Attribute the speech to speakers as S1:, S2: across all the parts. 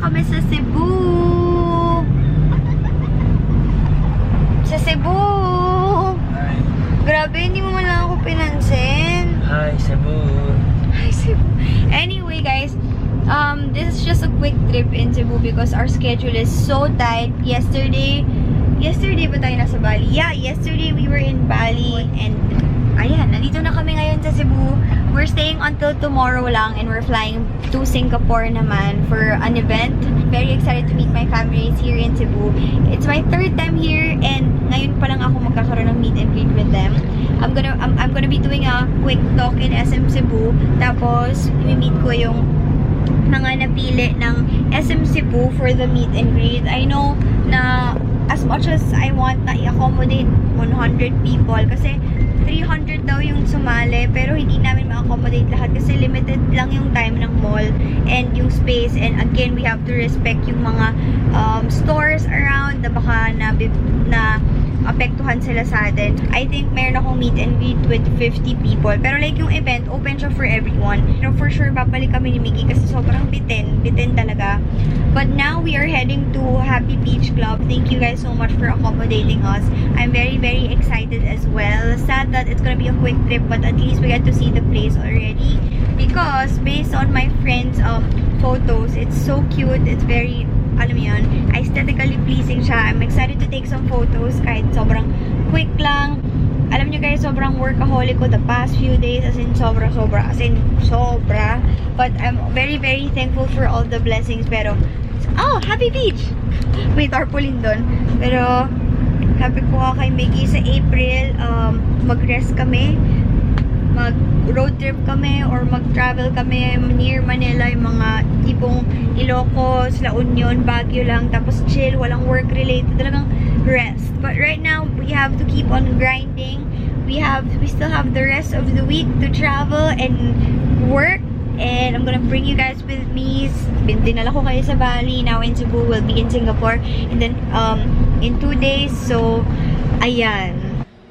S1: kami sa Cebu! Sa Cebu!
S2: Hi.
S1: Grabe, hindi mo man lang ako pinansin.
S2: Hi, Cebu.
S1: Hi, Cebu. Anyway, guys, this is just a quick trip in Cebu because our schedule is so tight. Yesterday ba tayo nasa Bali? Yeah, yesterday we were in Bali and ayan, nandito na kami ngayon sa Cebu. We're staying until tomorrow lang and we're flying to Singapore naman for an event. Very excited to meet my families here in Cebu. It's my third time here and ngayon pa lang ako magkakaroon ng meet and greet with them. I'm gonna be doing a quick talk in SM Cebu. Tapos, i-meet ko yung mga napili ng SM Cebu for the meet and greet. I know na as much as I want na i-accommodate 100 people kasi 300 daw yung sumali pero hindi namin ma-accommodate lahat kasi limited lang yung time ng mall and yung space, and again we have to respect yung mga stores around na baka na apektuhan sila sa atin. I think meron akong meet and greet with 50 people. Pero like yung event, open siya for everyone. Pero for sure, babalik kami ni Miggy kasi sobrang bitin talaga. But now we are heading to Happy Beach Club. Thank you guys so much for accommodating us. I'm very, very excited as well. Sad that it's gonna be a quick trip, but at least we get to see the place already. Because based on my friends' photos, it's so cute. It's very, alam mo yun, aesthetically pleasing siya. I'm excited to take some photos kahit sobrang quick lang. Alam nyo guys, sobrang workaholic ko the past few days, as in sobra. But I'm very, very thankful for all the blessings. Pero, oh, Happy Beach! May tarpaulin doon. Pero, sabi ko nga kay Miggy sa April, mag-rest kami. Mag-road trip kami or mag-travel kami near Manila, yung mga tipong Ilocos, La Union, Baguio lang, tapos chill, walang work-related, talagang rest. But right now, we have to keep on grinding. We still have the rest of the week to travel and work, and I'm gonna bring you guys with me. Dinala ko kayo sa Bali, now in Cebu, we'll be in Singapore, and then in 2 days, so ayan.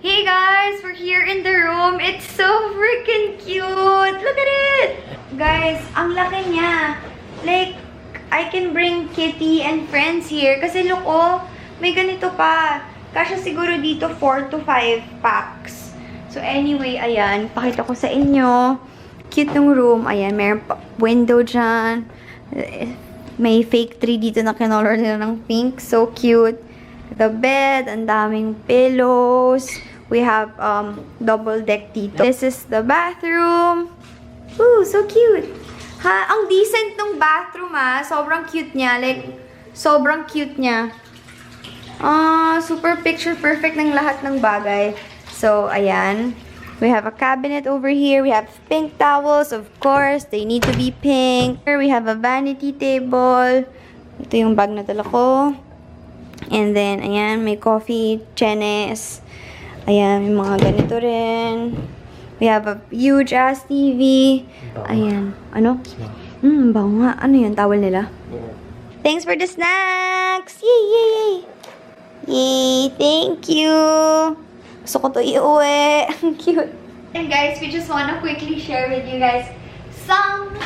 S1: Hey guys, we're here in the room. It's so freaking cute. Look at it! Guys, ang laki niya. Like, I can bring Kitty and friends here. Kasi look, oh, may ganito pa. Kasya siguro dito 4 to 5 packs. So anyway, ayan. Pakita ko sa inyo. Cute ng room. Ayan, mayroon pa window dyan. May fake tree dito na kinolor nila ng pink. So cute. The bed, ang daming pillows. We have double deck dito. This is the bathroom. Ooh, so cute. Ha, ang decent ng bathroom sobrang cute niya. Like, sobrang cute niya. Super picture perfect ng lahat ng bagay. So, ayan. We have a cabinet over here. We have pink towels, of course. They need to be pink. Here we have a vanity table. Ito yung bag na dala ko. And then, ayan, may coffee, chenes. Ayan, may mga ganito rin. We have a huge ass TV. Ayan. Ano? Bango nga. Ano yan? Towel nila? Thanks for the snacks! Yay! Yay! Yay! Thank you! Gusto ko to iuwi. Ang cute. And guys, we just wanna quickly share with you guys some...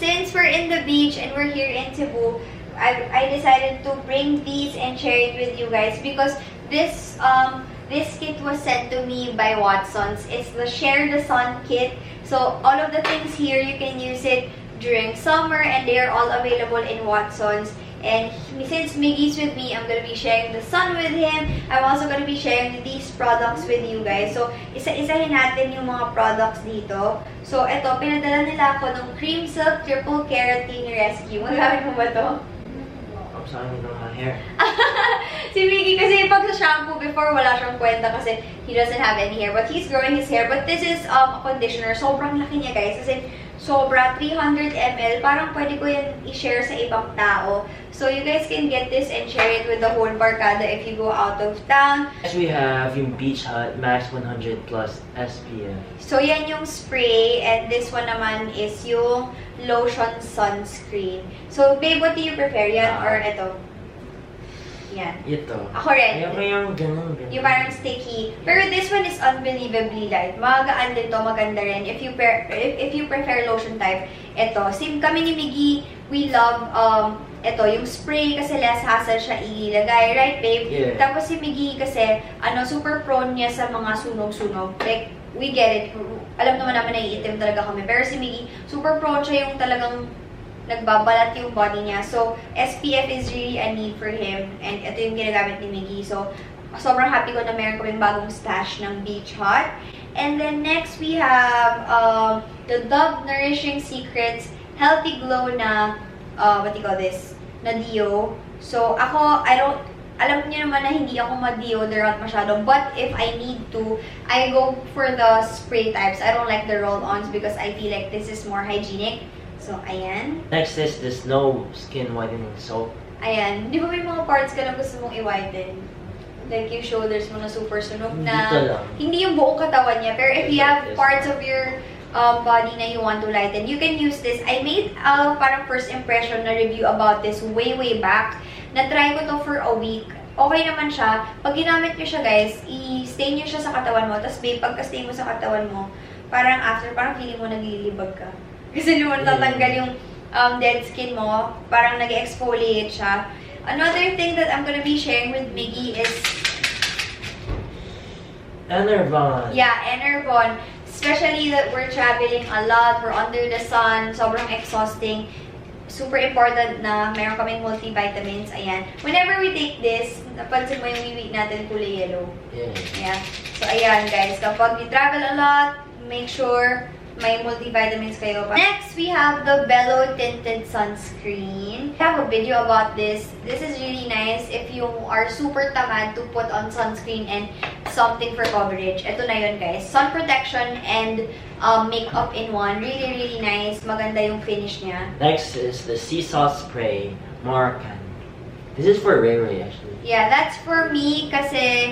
S1: Since we're in the beach and we're here in Cebu, I decided to bring these and share it with you guys because this kit was sent to me by Watsons. It's the Share the Sun kit. So all of the things here, you can use it during summer and they are all available in Watsons. And since Miggy's with me, I'm going to be sharing the sun with him. I'm also going to be sharing these products with you guys. So, isa-isahin natin yung mga products dito. So, eto, pinadala nila ako ng Cream Silk Triple Keratin Rescue. Magamit mo ba to?
S2: I'm sorry, no hair.
S1: Si Miggy kasi pag sa shampoo before, wala siyang kwenta kasi he doesn't have any hair. But he's growing his hair. But this is a conditioner. Sobrang laki niya, guys. Kasi sobra, 300 ml. Parang pwede ko yan i-share sa ibang tao. So you guys can get this and share it with the whole barkada if you go out of town.
S2: Next we have yung Beach Hut Max 100 Plus SPF.
S1: So yan yung spray, and this one naman is yung lotion sunscreen. So babe, what do you prefer? Yan or ito? Yan.
S2: Ito.
S1: Ako rin.
S2: Ayoko yung ganun.
S1: Yung parang sticky. Pero this one is unbelievably light. Magaan din to, maganda rin. If you prefer lotion type, ito. Same kami ni Miggy. we love, ito, yung spray kasi less hassle siya ilagay. Right, babe?
S2: Yeah.
S1: Tapos si Miggy kasi, super prone niya sa mga sunog-sunog. Like, we get it. Alam naman namin na iitim talaga kami. Pero si Miggy, super prone siya yung talagang nagbabalat yung body niya. So, SPF is really a need for him. And ito yung ginagamit ni Miggy. So, sobrang happy ko na meron kaming bagong stash ng Beach Hut. And then next, we have the Dove Nourishing Secrets Healthy Glow na, what do you call this? Na Deo. So, ako, alam niyo naman na hindi ako ma-deodorant masyado. But if I need to, I go for the spray types. I don't like the roll-ons because I feel like this is more hygienic. So, ayan.
S2: Next is the Snow Skin Whitening Soap.
S1: Ayan. Di ba may mga parts ka na gusto mong i-whiten? Like yung shoulders mo na super sunog na.
S2: Dito lang.
S1: Hindi yung buong katawan niya. Pero if you have
S2: Yes.
S1: parts of your body na you want to lighten, you can use this. I made parang first impression na review about this way back. Na-try ko to for a week. Okay naman siya. Pag ginamit nyo siya, guys, i-stain nyo siya sa katawan mo. Tapos, babe, pagka-stain mo sa katawan mo, parang after, parang feeling mo naglilibag ka. Kasi naman tatanggal yung dead skin mo. Parang nag-exfoliate siya. Another thing that I'm gonna be sharing with Miggy is
S2: Enervon.
S1: yeah, Enervon. Especially that we're traveling a lot, we're under the sun, sobrang exhausting. Super important na meron kaming multivitamins. Ayan. Whenever we take this, napansin mo yung wiwi natin kulay yellow.
S2: Yeah.
S1: Yeah. So, ayan guys. Kapag you travel a lot, make sure may multivitamins kayo. Next, we have the Bello Tinted Sunscreen. I have a video about this. This is really nice if you are super tamad to put on sunscreen and something for coverage. Ito na yun, guys. Sun protection and makeup in one. Really, really nice. Maganda yung finish niya.
S2: Next is the Sea Salt Spray Moroccan. This is for Ray Ray, actually.
S1: Yeah, that's for me kasi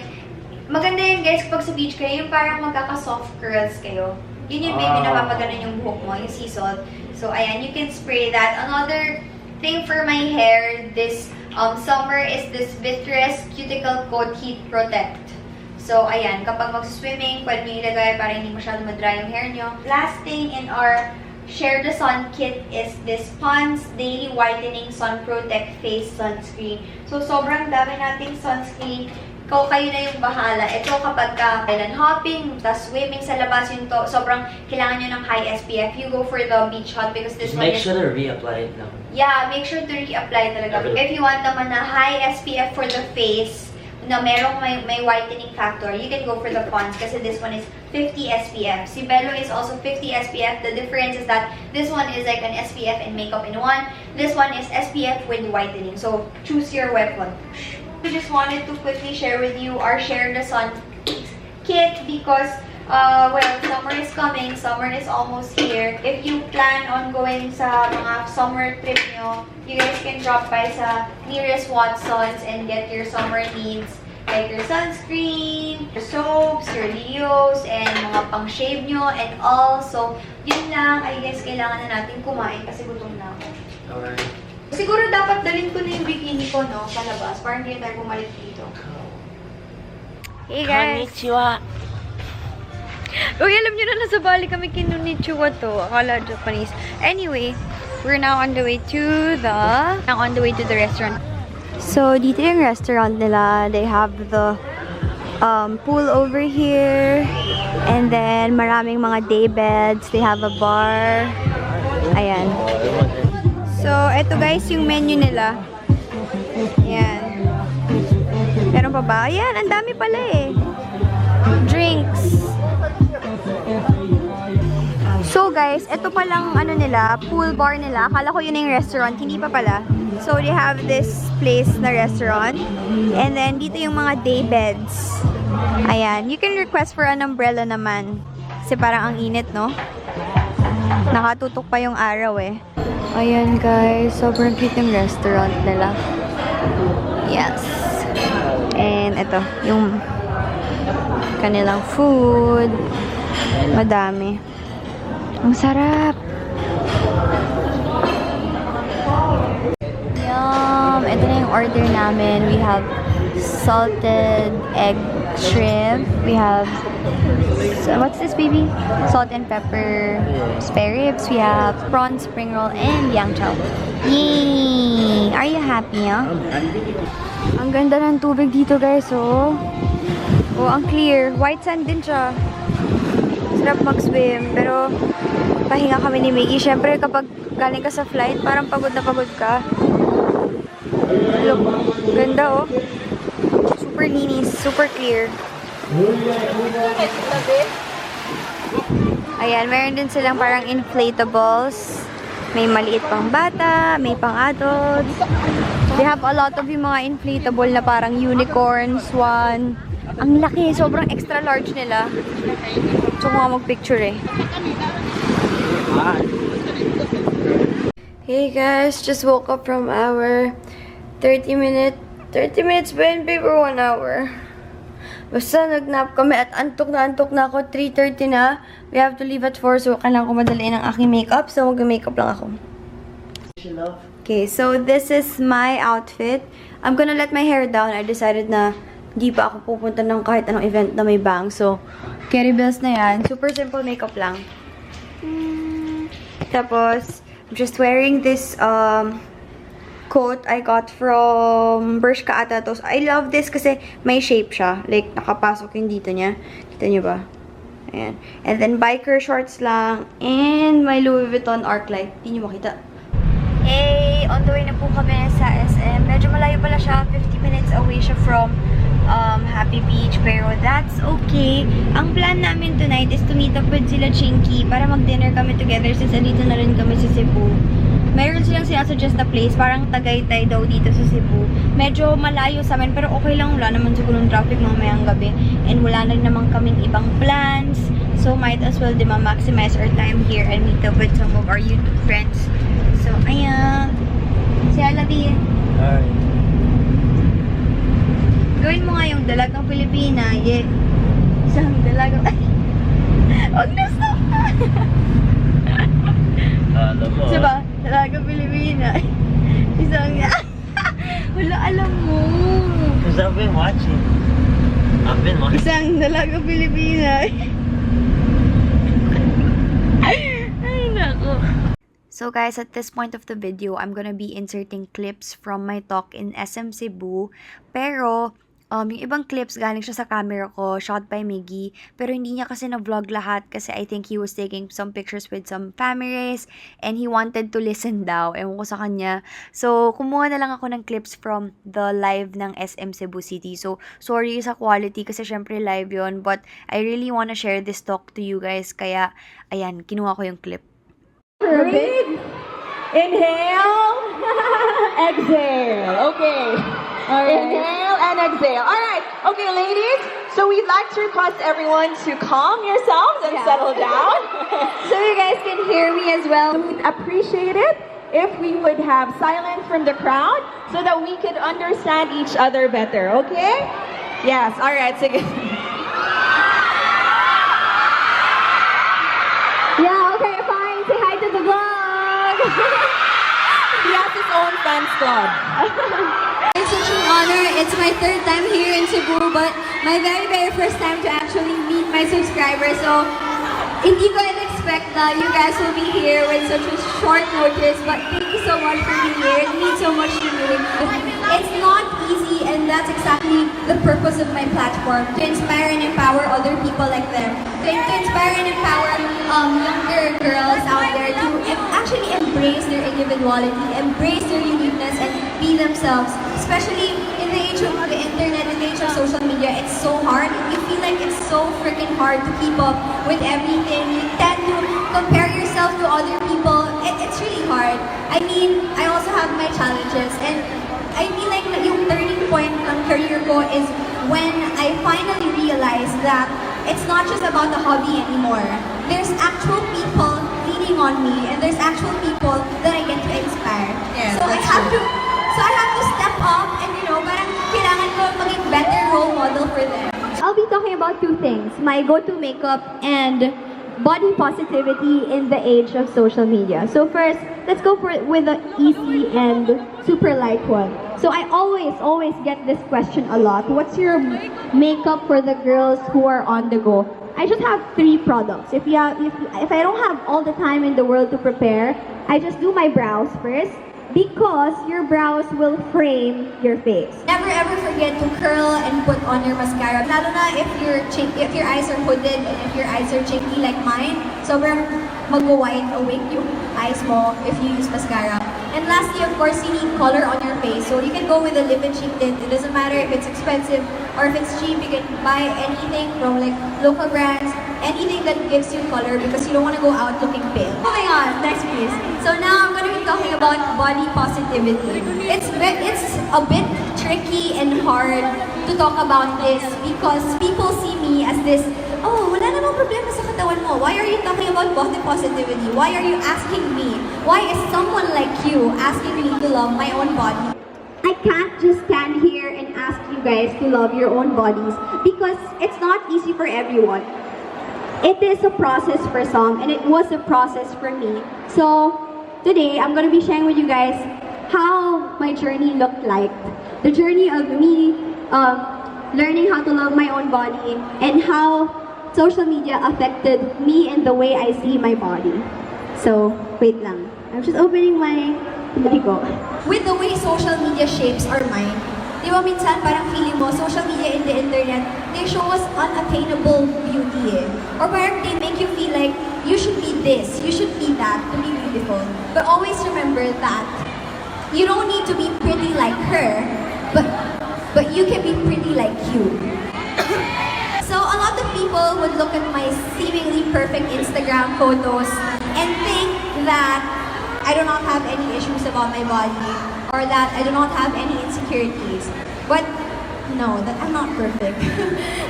S1: maganda yun, guys, kapag sa beach kayo, yung parang magkaka-soft curls kayo. Yun yung baby na papaganon yung buhok mo, yung sea salt. So, ayan, you can spray that. Another thing for my hair this summer is this Vitreous Cuticle Coat Heat Protect. So, ayan, kapag mag-swimming, pwede nyo ilagay para hindi masyado madry yung hair nyo. Last thing in our Share the Sun kit is this Pond's Daily Whitening Sun Protect Face Sunscreen. So, sobrang dami nating sunscreen. Kayo na yung bahala. Ito kapag island hopping, tas swimming sa labas, yung to, sobrang kailangan nyo ng high SPF. You go for the Beach Hut because this
S2: Just
S1: one
S2: make
S1: is...
S2: sure to reapply it now.
S1: Yeah, make sure to reapply talaga. If you want naman na high SPF for the face, na merong may whitening factor, you can go for the Pond's kasi this one is 50 SPF. Si Bello is also 50 SPF. The difference is that this one is like an SPF and makeup in one. This one is SPF with whitening. So, choose your weapon. We just wanted to quickly share with you our Share the Sun kit because, well, summer is coming. Summer is almost here. If you plan on going sa mga summer trip nyo, you guys can drop by sa nearest Watsons and get your summer needs. Like your sunscreen, your soaps, your deos, and mga pang-shave nyo, and all. So, yun lang. I guess kailangan na natin kumain kasi gutom na ako.
S2: Alright.
S1: Siguro dapat dalhin ko na yung bikini ko, no? Palabas. Parang hindi tayo bumalik dito. Hey guys!
S2: Konnichiwa!
S1: Uy, alam nyo na nasa Bali kami kinunichiwa to. Akala Japanese. Anyway, we're now on the way to the restaurant. So, dito yung restaurant nila. They have the pool over here. And then, maraming mga day beds. They have a bar. Ayan. So, eto guys, yung menu nila. Ayan. Meron pa ba? Ayan, ang dami pala eh. Drinks. So guys, eto palang ano nila, pool bar nila. Akala ko yun yung restaurant, hindi pa pala. So, they have this place na restaurant. And then, dito yung mga day beds. Ayan. You can request for an umbrella naman. Kasi parang ang init, no? Nakatutok pa yung araw eh. Ayan guys, sobrang cute yung restaurant nila. Yes. And ito, yung kanilang food. Madami. Ang sarap. Yum! Ito na yung order namin. We have salted egg shrimp. We have, so what's this, baby? Salt and pepper spare ribs. We have prawn spring roll and yang chow. Yay! Are you happy, huh? Ang ganda ng tubig dito, guys, oh. Oh, ang clear. White sand din siya. Sarap mag-swim. Pero, pahinga kami ni Miggy. Siyempre, kapag galing ka sa flight, parang pagod na pagod ka. Look, ganda, oh. Super linis, super clear. Ayan, meron din silang parang inflatables. May maliit pang bata, may pang adults. They have a lot of yung mga inflatable na parang unicorn, swan. Ang laki, sobrang extra large nila. Gusto ko nga mag-picture eh. Hey guys, just woke up from our 30 minutes ba yun, babe, or 1 hour? Basta nag-nap kami at antok na ako. 3:30 na. We have to leave at 4, so kailangan ko madaliin ang aking makeup. So mag-makeup lang ako. Okay, so this is my outfit. I'm gonna let my hair down. I decided na hindi pa ako pupunta ng kahit anong event na may bang. So, carry bells na yan. Super simple makeup lang. Tapos, I'm just wearing this coat I got from Bershka ata to. I love this kasi may shape siya. Like, nakapasok yung dito niya. Kita niyo ba? Ayan. And then, biker shorts lang. And my Louis Vuitton arc light. Hindi niyo makita. Hey! On the way na po kami sa SM. Medyo malayo pala siya. 50 minutes away siya from Happy Beach. Pero that's okay. Ang plan namin tonight is to meet up with sila Chinky para mag-dinner kami together since andito na rin kami sa Cebu. Mayroon silang sinasuggest na place, parang Tagaytay daw dito sa Cebu. Medyo malayo sa amin, pero okay lang, wala naman siguro ng traffic mamayang gabi. And wala na naman kaming ibang plans. So, might as well maximize our time here and meet up with some of our YouTube friends. So, ayan. Si Aladdin.
S2: Alright.
S1: Gawin mo nga yung dalagang Pilipina. Yeah. Isang dalagang... Huwag na stop na!
S2: Alam mo.
S1: Diba? Dalagang Pilipina. Isang... Wala, alam mo.
S2: Because I've been watching.
S1: Isang dalagang Pilipina. Ay, nako. So guys, at this point of the video, I'm gonna be inserting clips from my talk in SM Cebu. Pero, yung ibang clips galing siya sa camera ko, shot by Miggy. Pero hindi niya kasi na-vlog lahat kasi I think he was taking some pictures with some families and he wanted to listen daw. Ewan ko sa kanya. So, kumuha na lang ako ng clips from the live ng SM Cebu City. So, sorry sa quality kasi syempre live yon, but I really wanna share this talk to you guys. Kaya, ayan, kinuha ko yung clip.
S3: Breathe. Inhale. Exhale. Okay. All right. Inhale and exhale. All right. Okay, ladies. So we'd like to request everyone to calm yourselves and settle down.
S1: So you guys can hear me as well.
S3: We'd appreciate it if we would have silence from the crowd so that we could understand each other better. Okay? Yes. All right. So yeah. Okay. Fine. Say hi to the vlog. He has his own fans club.
S4: It's such an honor. It's my third time here in Cebu, but my very first time to actually meet my subscribers. So, hindi ko expect that you guys will be here with such a short notice, but thank you so much for being here. It means so much to me. It's not easy, and that's exactly the purpose of my platform, to inspire and empower other people like them. To inspire and empower younger girls out there to actually embrace their individuality, embrace their uniqueness, and be themselves. Especially in the age of the internet, in the age of social media, it's so hard. You feel like it's so freaking hard to keep up with everything. You tend to compare yourself to other people. It's really hard. I mean, I also have my challenges, and I feel like yung turning point ng career ko is when I finally realized that it's not just about the hobby anymore. There's actual people leaning on me, and there's actual people that I get to inspire.
S3: Yes,
S4: So I have to step up, and parang kailangan ko maging better role model for them. I'll be talking about two things: my go-to makeup and body positivity in the age of social media. So first, let's go with the easy and super light one. So I always get this question a lot. What's your makeup for the girls who are on the go? I just have 3 products. If I don't have all the time in the world to prepare, I just do my brows first, because your brows will frame your face. Never ever forget to curl and put on your mascara. Lalo na if your eyes are hooded and if your eyes are chinky like mine, sobrang mag-wide awake yung eyes mo if you use mascara. And lastly, of course, you need color on your face. So you can go with a lip and cheek tint. It doesn't matter if it's expensive or if it's cheap. You can buy anything from like local brands, anything that gives you color because you don't want to go out looking pale. Moving on, next please. So now I'm going to be talking about body positivity. It's a bit tricky and hard to talk about this because people see me as this, oh, wala namang problema sa katawan mo. Why are you talking about body positivity? Why are you asking me? Why is someone like you asking me to love my own body? I can't just stand here and ask you guys to love your own bodies because it's not easy for everyone. It is a process for some and it was a process for me. So today I'm going to be sharing with you guys how my journey looked like. The journey of me learning how to love my own body and how social media affected me and the way I see my body. So, wait lang. I'm just opening my ko. With the way social media shapes our mind, di ba minsan parang feeling mo, social media in the internet, they show us unattainable beauty eh. Or parang they make you feel like, you should be this, you should be that to be beautiful. But always remember that you don't need to be pretty like her, but you can be pretty like you. So a lot of people would look at my seemingly perfect Instagram photos and think that I do not have any issues about my body or that I do not have any insecurities. But no, that I'm not perfect.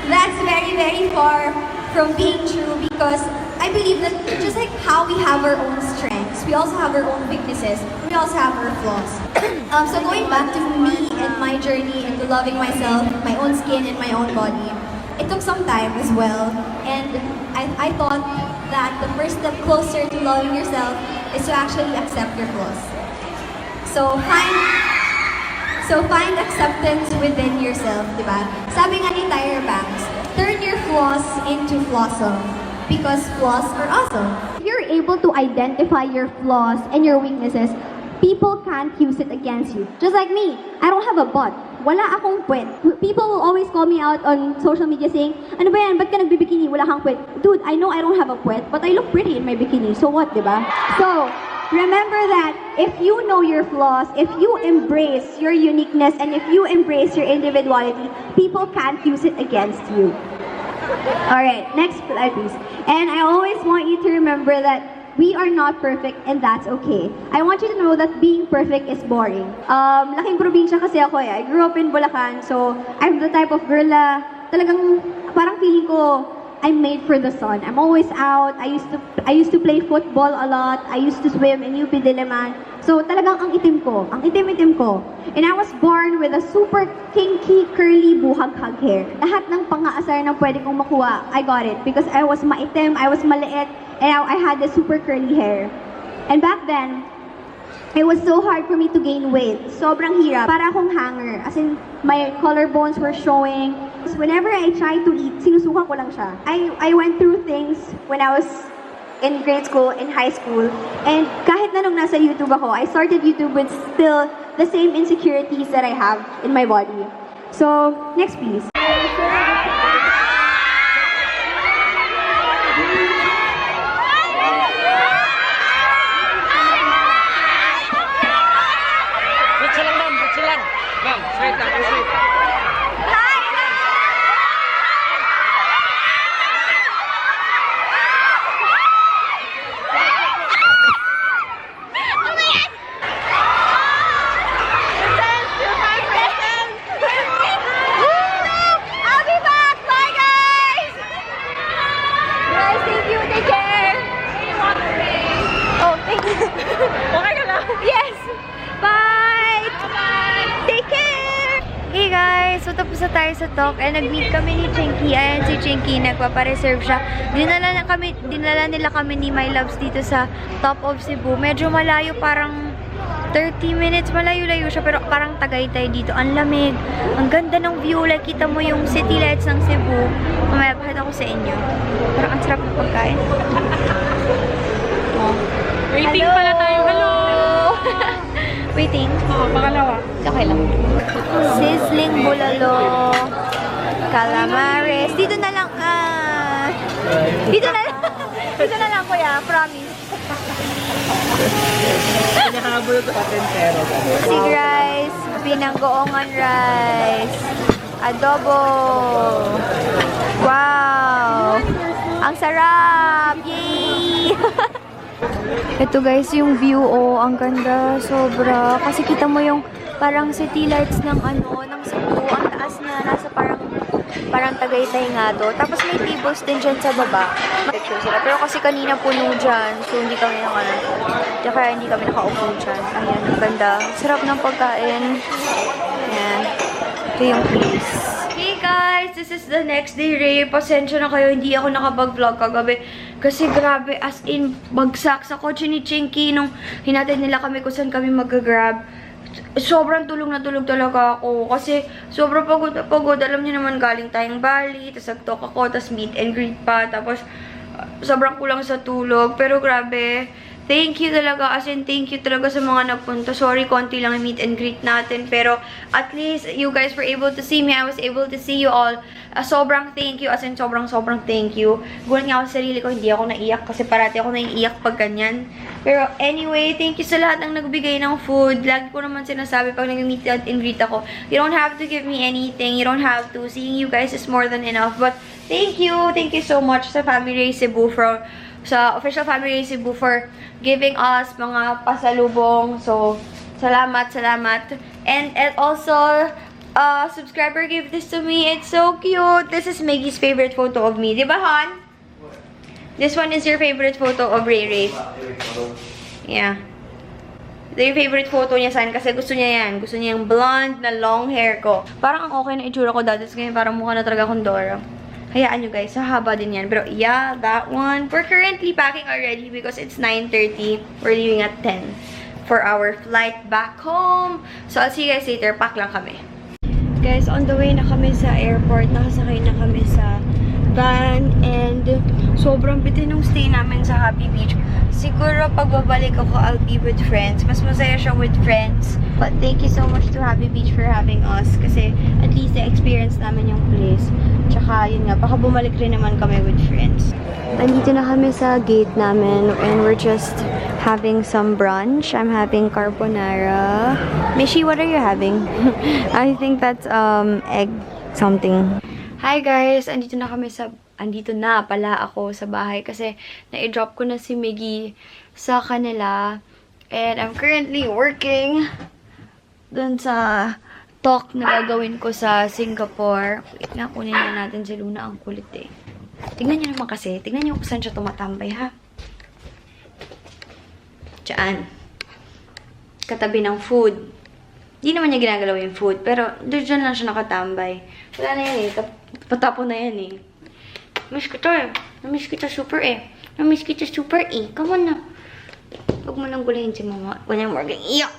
S4: That's very, very far from being true because I believe that just like how we have our own strengths, we also have our own weaknesses, we also have our flaws. So going back to me and my journey into loving myself, my own skin and my own body, it took some time as well. And I thought that the first step closer to loving yourself is to actually accept your flaws. So find acceptance within yourself, diba? Sabi nga ni Tyra Banks, turn your flaws into flossom because flaws are awesome. If you're able to identify your flaws and your weaknesses, people can't use it against you. Just like me, I don't have a butt. Wala akong puwet. People will always call me out on social media saying, ano ba yan, ba't ka nagbibikini? Wala kang puwet. Dude, I know I don't have a puwet, but I look pretty in my bikini. So what, diba? So, remember that if you know your flaws, if you embrace your uniqueness, and if you embrace your individuality, people can't use it against you. Alright, next slide please. And I always want you to remember that we are not perfect and that's okay. I want you to know that being perfect is boring. Laking probinsya kasi ako eh. I grew up in Bulacan, so I'm the type of girl na talagang parang feeling ko I'm made for the sun. I'm always out. I used to play football a lot. I used to swim in UP Diliman. So talagang ang itim ko. Ang itim-itim ko. And I was born with a super kinky, curly, buhag-hag hair. Lahat ng pang-aasar na pwede kong makuha, I got it. Because I was maitim, I was maliit, and I had the super curly hair. And back then, it was so hard for me to gain weight. Sobrang hirap. Para akong hanger. As in, my collarbones were showing. Whenever I tried to eat, sinusuka ko lang siya. I went through things when I was in grade school, in high school. And kahit na nung nasa YouTube ako, I started YouTube with still the same insecurities that I have in my body. So, next please.
S5: Ma'am, straight lang, straight.
S1: tapos na tayo sa talk and nag-meet kami ni Chinky. Ayan si Chinky, nagpapareserve siya. Dinala nila kami ni My Loves dito sa top of Cebu. Medyo malayo, parang 30 minutes. Malayo-layo siya, pero parang Tagaytay dito. Ang lamig. Ang ganda ng view. Like, kita mo yung city lights ng Cebu. Mamaya, pakita ko sa inyo. Parang ang sarap ng pagkain. Oh.
S5: Waiting pala tayo. Hello!
S1: Waiting?
S5: Oo, pangalawa.
S1: Okay lang. Sizzling bulalo. Calamares. Dito na lang. Dito na lang. Dito na lang, kuya. Promise.
S5: Pinakahabol ko patentero.
S1: Sig rice. Pinanggoongan rice. Adobo. Wow. Ang sarap. Yay! Ito guys, yung view, oh, ang ganda, sobra. Kasi kita mo yung parang city lights ng ng Cebu. Ang taas niya, nasa parang Tagaytay nga to. Tapos may tables din dyan sa baba. Picture sila. Pero kasi kanina puno dyan, so hindi kami kaya hindi kami nakaupo dyan. Ayan, ang ganda. Sarap ng pagkain. Ayan. Ito yung place. Hey guys, this is the next day, Ray. Pasensya na kayo, hindi ako nakapag-vlog kagabi. Kasi grabe, as in, bagsak sa kotse ni Chinky nung hinatid nila kami kung saan kami mag-grab. Sobrang tulog na tulog talaga ako. Kasi sobrang pagod na pagod. Alam niyo naman, galing tayong Bali, tapos nag-talk ako, tapos meet and greet pa. Tapos sobrang kulang sa tulog. Pero grabe, thank you talaga. As in, thank you talaga sa mga nagpunta. Sorry, konti lang yung meet and greet natin. Pero at least, you guys were able to see me. I was able to see you all. Sobrang thank you. As in, sobrang thank you. Gulat nga ako sa sarili ko, hindi ako naiyak. Kasi parati ako naiiyak pag ganyan. Pero anyway, thank you sa lahat ng nagbigay ng food. Lagi ko naman sinasabi pag nag-meet and greet ako, you don't have to give me anything. You don't have to. Seeing you guys is more than enough. But thank you. Thank you so much sa Family Ray Cebu sa official Family Ray Cebu for giving us mga pasalubong. So, salamat. And also, subscriber gave this to me. It's so cute. This is Maggie's favorite photo of me. Diba, Han? This one is your favorite photo of Ray Ray. Yeah. Ito yung favorite photo niya saan kasi gusto niya yan. Gusto niya yung blonde na long hair ko. Parang ang okay na itsura ko dati. Ngayon parang mukha na talaga akong Dora. Hayaan nyo guys, haba din yan. Pero yeah, that one. We're currently packing already because it's 9:30. We're leaving at 10 for our flight back home. So I'll see you guys later. Pack lang kami. Guys, on the way na kami sa airport. Nakasakay na kami sa van and sobrang bitin ng stay namin sa Happy Beach. Siguro pag babalik ako, I'll be with friends. Mas masaya siya with friends. But thank you so much to Happy Beach for having us kasi at least na-experience namin yung place. Tsaka yun nga, baka bumalik rin naman kami with friends. Nandito na kami sa gate namin and we're just having some brunch. I'm having carbonara. Mishi, what are you having? I think that's egg something. Hi guys! Andito na pala ako sa bahay kasi na-drop ko na si Miggy sa kanila. And I'm currently working dun sa talk na gagawin ko sa Singapore. Wait nga, kunin na natin si Luna. Ang kulit eh. Tignan niyo naman kasi. Tignan niyo kung saan siya tumatambay, ha? Diyan. Katabi ng food. Hindi naman niya ginagalaw yung food, pero doon lang siya nakatambay. Wala na yan eh. Patapon na yan eh. Namiss kita eh. Namiss kita super eh. Namiss kita super eh. Come on na. Huwag mo nang gulahin si mama. Wala mo agad. Iyak!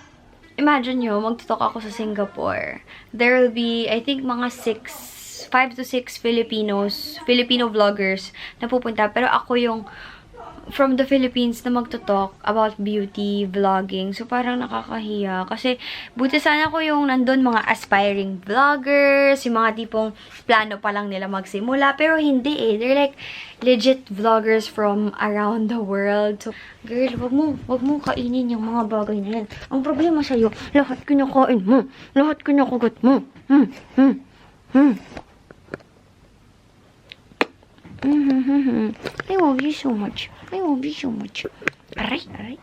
S1: Imagine nyo, magtutok ako sa Singapore. There will be, I think, mga 5 to 6 Filipino vloggers na pupunta. Pero ako yung from the Philippines na magtutalk about beauty, vlogging. So, parang nakakahiya. Kasi, buti sana ko yung nandun mga aspiring vloggers, yung mga tipong plano pa lang nila magsimula. Pero hindi eh. They're like legit vloggers from around the world. So, girl, wag mo kainin yung mga bagay na yan. Ang problema sa'yo, lahat kinakain mo. Lahat kinakagat mo. I love you so much. I love you so much. Aray, aray.